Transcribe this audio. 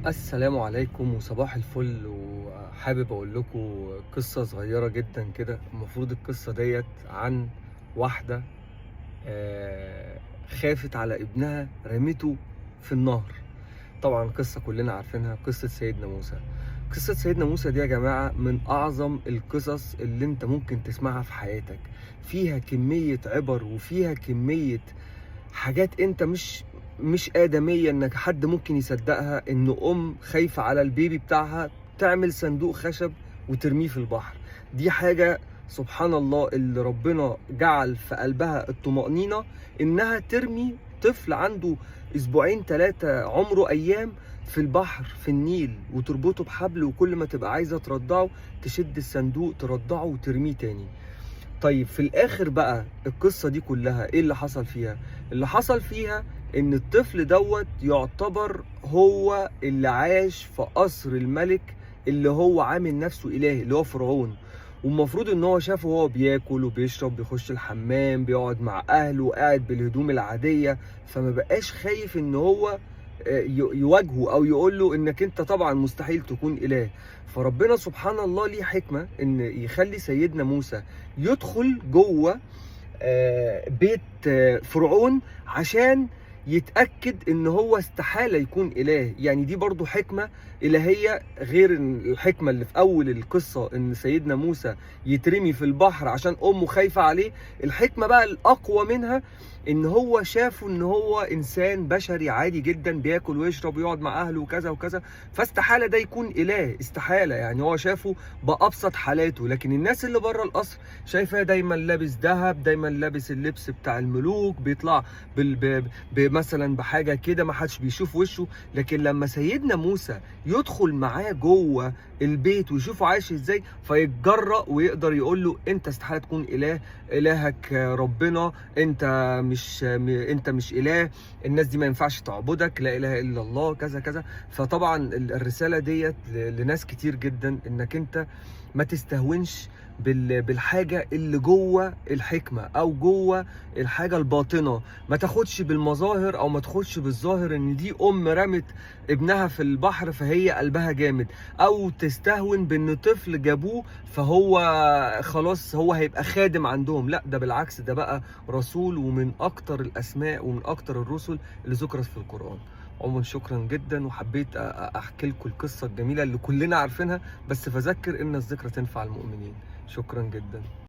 السلام عليكم وصباح الفل، وحابب اقول لكم قصة صغيرة جدا كده. المفروض القصة ديت عن واحدة خافت على ابنها رمته في النهر. طبعا قصة كلنا عارفينها، قصة سيدنا موسى. قصة سيدنا موسى دي يا جماعة من أعظم القصص اللي أنت ممكن تسمعها في حياتك. فيها كمية عبر وفيها كمية حاجات أنت مش آدمية إنك حد ممكن يصدقها. إن خايفة على البيبي بتاعها تعمل صندوق خشب وترميه في البحر. دي حاجة سبحان الله اللي ربنا جعل في قلبها الطمأنينة إنها ترمي طفل عنده أسبوعين 3 عمره أيام في البحر في النيل، وتربطه بحبل، وكل ما تبقى عايزة ترضعه تشد الصندوق ترضعه وترميه تاني. طيب في الاخر بقى القصة دي كلها ايه اللي حصل فيها؟ اللي حصل فيها ان الطفل دوت يعتبر هو اللي عاش في قصر الملك، اللي هو عامل نفسه اله، اللي هو فرعون. والمفروض ان هو شافه وهو بياكل وبيشرب، بيخش الحمام، بيقعد مع اهله، قاعد بالهدوم العادية. فما بقاش خايف ان هو يواجهه او يقول له انك انت طبعا مستحيل تكون اله. فربنا سبحان الله ليه حكمة ان يخلي سيدنا موسى يدخل جوه بيت فرعون عشان يتأكد ان هو استحالة يكون اله. يعني دي برضو حكمة الهية غير الحكمة اللي في اول القصة ان سيدنا موسى يترمي في البحر عشان امه خايفة عليه. الحكمة بقى الاقوى منها ان هو شافه ان هو انسان بشري عادي جدا، بياكل ويشرب ويقعد مع اهله وكذا وكذا، فاستحالة ده يكون اله، استحالة. يعني هو شافه بأبسط حالاته. لكن الناس اللي بره القصر شايفاه دايما لابس ذهب، دايما لابس اللبس بتاع الملوك، بيطلع مثلا بحاجه كده ما حدش بيشوف وشه. لكن لما سيدنا موسى يدخل معاه جوه البيت ويشوفه عايش ازاي، فيتجرأ ويقدر يقول له انت استحاله تكون اله، الهك ربنا، انت مش اله، الناس دي ما ينفعش تعبدك، لا اله الا الله، كذا كذا. فطبعا الرساله ديت لناس كتير جدا انك انت ما تستهونش بالحاجة اللي جوه الحكمة او جوه الحاجة الباطنة. ما تاخدش بالمظاهر او ما تاخدش بالظاهر ان دي رمت ابنها في البحر فهي قلبها جامد، او تستهون بان طفل جابوه فهو خلاص هو هيبقى خادم عندهم. لا، ده بالعكس، ده بقى رسول، ومن اكتر الاسماء ومن اكتر الرسل اللي ذكرت في القرآن. عموما شكرا جدا، وحبيت احكي لكم القصة الجميلة اللي كلنا عارفينها، بس فذكر ان الذكرى تنفع المؤمنين. شكرا جدا.